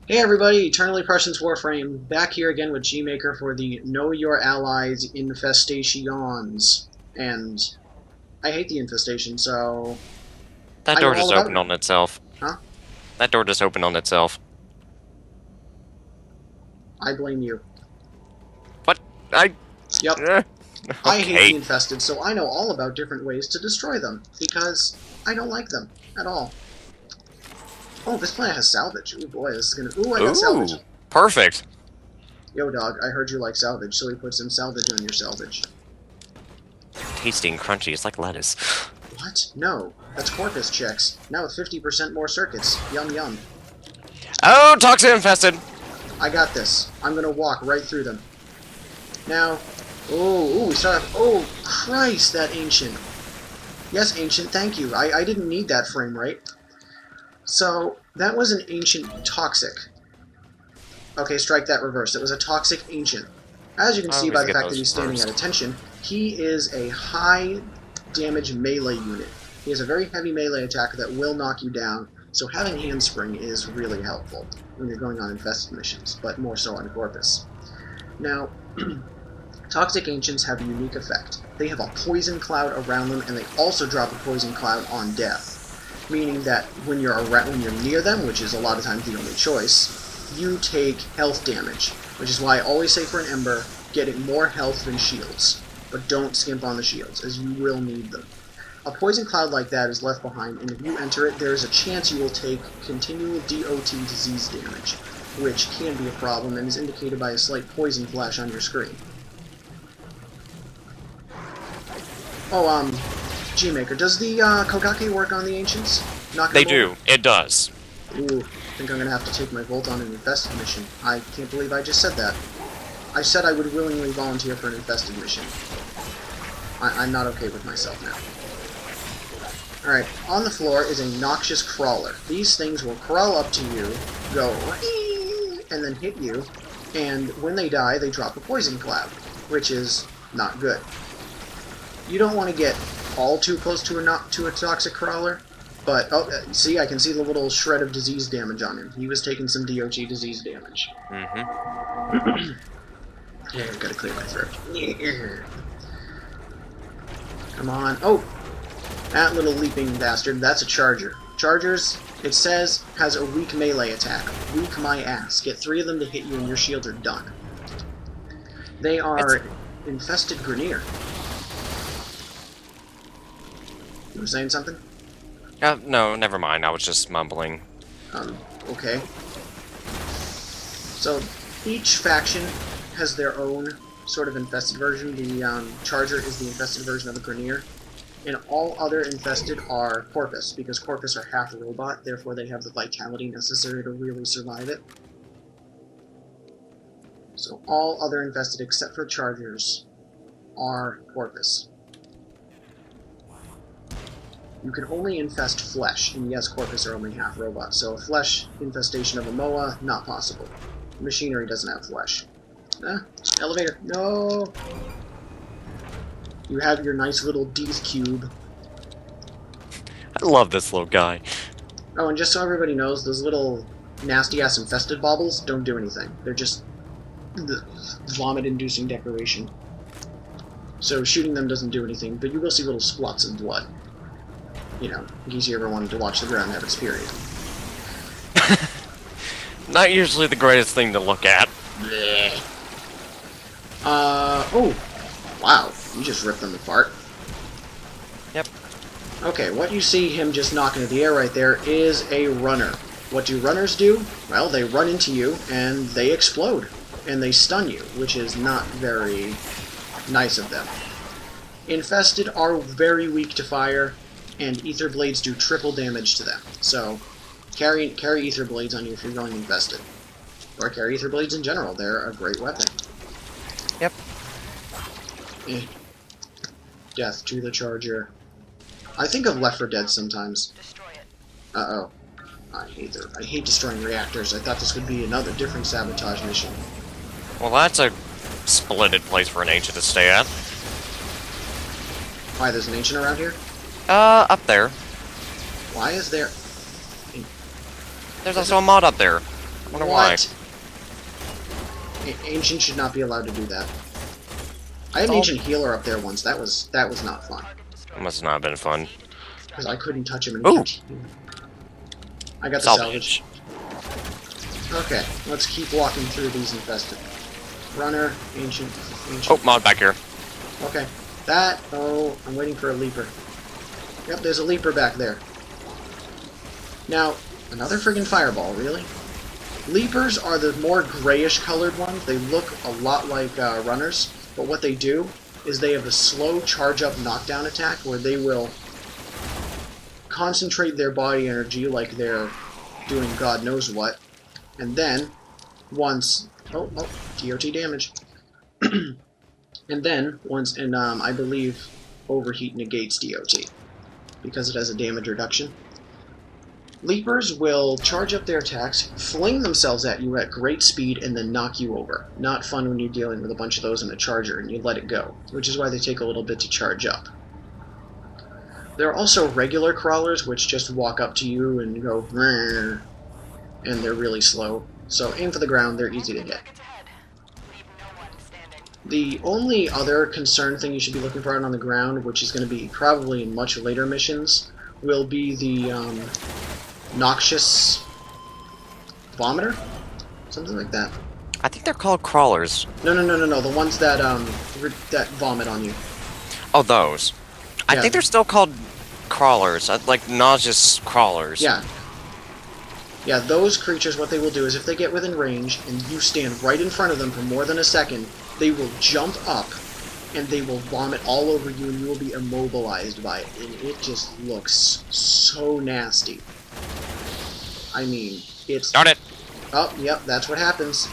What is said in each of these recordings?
Hey everybody, Eternally Prescience Warframe, back here again with Gmaker for the Know Your Allies Infestations. And I hate the infestation, so That I know door all just about opened it. on itself. Huh? That door just opened on itself. I blame you. What? I... Yep, eh, I hate the okay. infested, so I know all about different ways to destroy them, because I don't like them at all. Oh, this planet has salvage. Ooh boy, this is gonna... Ooh, I got salvage. Ooh. Perfect. Yo dog, I heard you like salvage, so we put some salvage on your salvage. Tasty and crunchy. It's like lettuce. What? No, that's Corpus checks. Now with 50% more circuits. Yum yum. Oh, toxic infested! I got this. I'm gonna walk right through them. Now, oh, we start off, oh, Christ, that Ancient. Yes, Ancient, thank you. I didn't need that frame rate. So, that was an Ancient Toxic. Okay, strike that reverse. It was a Toxic Ancient. As you can I see by always the get fact that those he's standing at reversed. attention, he is a high damage melee unit. He has a very heavy melee attack that will knock you down, so having Handspring is really helpful when you're going on infested missions, but more so on Corpus. Now, Toxic Ancients have a unique effect. They have a poison cloud around them, and they also drop a poison cloud on death. Meaning that when you're near them, which is a lot of times the only choice, you take health damage. Which is why I always say for an Ember, get it more health than shields. But don't skimp on the shields, as you will need them. A poison cloud like that is left behind, and if you enter it, there is a chance you will take continual DOT disease damage, which can be a problem and is indicated by a slight poison flash on your screen. Oh, Gmaker, does the Kogake work on the Ancients? Knocking They them over? do. It does. Ooh, I think I'm gonna have to take my Volt on an infested mission. I can't believe I just said that. I said I would willingly volunteer for an infested mission. I'm not okay with myself now. Alright, on the floor is a noxious crawler. These things will crawl up to you, go and then hit you, and when they die, they drop a poison cloud, which is not good. You don't want to get all too close to a toxic crawler, but oh, see, I can see the little shred of disease damage on him. He was taking some DOG disease damage. Mm-hmm. Yeah, I've got to clear my throat. Come on. Oh, that little leaping bastard. That's a charger. Chargers, it says, has a weak melee attack. Weak my ass. Get 3 of them to hit you and your shields are done. They It's... are infested Grenier. You were saying something? no, never mind. I was just mumbling. Okay. So, each faction has their own sort of infested version. The Charger is the infested version of a Grenier. And all other infested are Corpus, because Corpus are half robot, therefore they have the vitality necessary to really survive it. So all other infested except for Chargers are Corpus. You can only infest flesh, and yes, Corpus are only half robot, so a flesh infestation of a MOA, not possible. Machinery doesn't have flesh. Elevator, no! You have your nice little Death Cube. I love this little guy. Oh, and just so everybody knows, those little nasty-ass infested baubles don't do anything. They're just vomit-inducing decoration. So shooting them doesn't do anything, but you will see little splots of blood. You know, in case you ever wanted to watch the ground have its period. Not usually the greatest thing to look at. Blech. Oh! Wow, you just ripped them apart. Yep. Okay, what you see him just knock into the air right there is a runner. What do runners do? Well, they run into you, and they explode. And they stun you, which is not very nice of them. Infested are very weak to fire, and ether blades do triple damage to them. So, carry ether blades on you if you're going infested. Or carry ether blades in general, they're a great weapon. Yep. Death to the Charger. I think of Left 4 Dead sometimes. Uh-oh. I hate destroying reactors. I thought this would be another different sabotage mission. Well, that's a splendid place for an ancient to stay at. Why, there's an ancient around here? Up there. Why is there... There's also a mod up there. Wonder why. Ancient should not be allowed to do that. I had an ancient healer up there once. That was not fun. It must not have been fun. Because I couldn't touch him and Ooh. kept healing. I got the salvage. Okay, let's keep walking through these infested. Runner, ancient. Oh, mod back here. Okay. Oh, I'm waiting for a leaper. Yep, there's a leaper back there. Now, another friggin' fireball, really? Leapers are the more grayish colored ones. They look a lot like runners, but what they do is they have a slow charge-up knockdown attack where they will concentrate their body energy like they're doing God knows what, and then, once... Oh, TOT damage. And then, I believe, Overheat negates DOT, because it has a damage reduction. Leapers will charge up their attacks, fling themselves at you at great speed, and then knock you over. Not fun when you're dealing with a bunch of those in a charger and you let it go, which is why they take a little bit to charge up. There are also regular crawlers, which just walk up to you and go, "Rrr," and they're really slow. So aim for the ground, they're easy to hit. The only other concern thing you should be looking for out on the ground, which is going to be probably in much later missions, will be the noxious vomiter? Something like that. I think they're called crawlers. No. The ones that that vomit on you. Oh, those. I think they're still called crawlers, like nauseous crawlers. Yeah. Yeah, those creatures, what they will do is if they get within range and you stand right in front of them for more than a second, they will jump up and they will vomit all over you and you will be immobilized by it. And it just looks so nasty. I mean, it's... Darn it! Oh, yep, that's what happens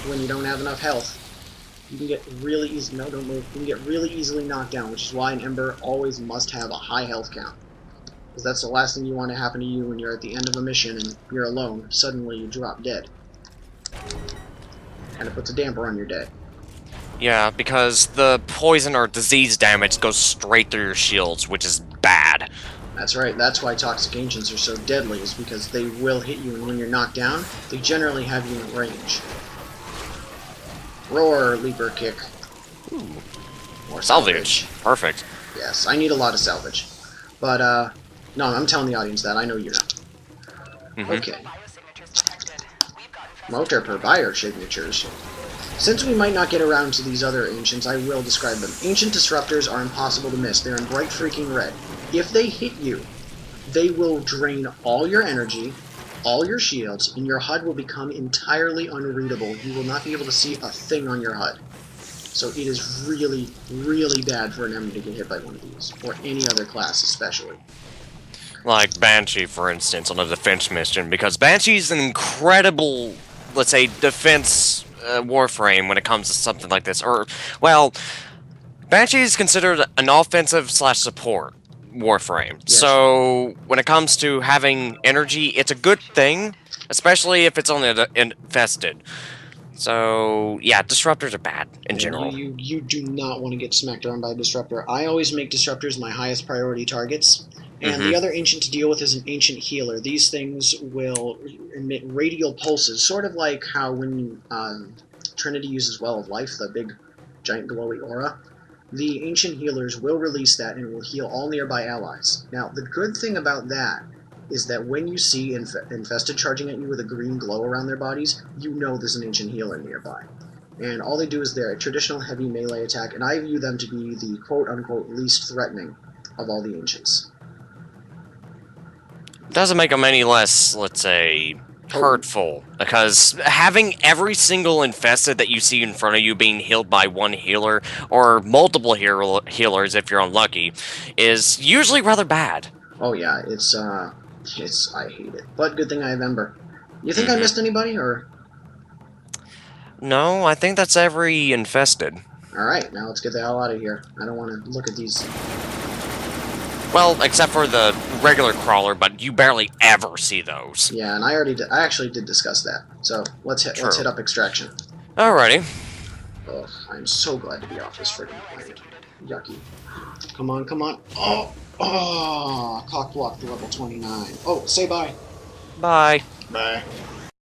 when you don't have enough health. You can get really easy... No, don't move. You can get really easily knocked down, which is why an Ember always must have a high health count. Because that's the last thing you want to happen to you when you're at the end of a mission and you're alone. Suddenly you drop dead. And it puts a damper on your day. Yeah, because the poison or disease damage goes straight through your shields, which is bad. That's right, that's why Toxic Ancients are so deadly, is because they will hit you, and when you're knocked down, they generally have you in range. Roar, Leaper Kick. Ooh. Or Salvage. Perfect. Yes, I need a lot of salvage. But, no, I'm telling the audience that, I know you know. Okay. Motor per buyer signatures. Since we might not get around to these other Ancients, I will describe them. Ancient Disruptors are impossible to miss. They're in bright freaking red. If they hit you, they will drain all your energy, all your shields, and your HUD will become entirely unreadable. You will not be able to see a thing on your HUD. So it is really, really bad for an enemy to get hit by one of these, or any other class especially. Like Banshee, for instance, on a defense mission, because Banshee's an incredible, let's say, defense Warframe when it comes to something like this. Or, well, Banshee is considered an offensive/support Warframe. Yes. So, when it comes to having energy, it's a good thing, especially if it's only infested. So, yeah, disruptors are bad in general. You do not want to get smacked around by a disruptor. I always make disruptors my highest priority targets. And the other ancient to deal with is an ancient healer. These things will emit radial pulses, sort of like how when Trinity uses Well of Life, the big, giant glowy aura. The ancient healers will release that and will heal all nearby allies. Now, the good thing about that is that when you see Infested charging at you with a green glow around their bodies, you know there's an ancient healer nearby. And all they do is they're a traditional heavy melee attack, and I view them to be the quote-unquote least threatening of all the ancients. Doesn't make them any less, let's say, hurtful, because having every single infested that you see in front of you being healed by one healer, or multiple healers if you're unlucky, is usually rather bad. Oh yeah, it's I hate it. But good thing I have Ember. You think I missed anybody, or? No, I think that's every infested. Alright, now let's get the hell out of here. I don't want to look at these... Well, except for the regular crawler, but you barely ever see those. Yeah, and I actually did discuss that. So let's hit up extraction. Alrighty. Ugh, I'm so glad to be off this friggin' planet. Yucky. Come on, come on. Oh, cock block to level 29. Oh, say bye. Bye. Bye.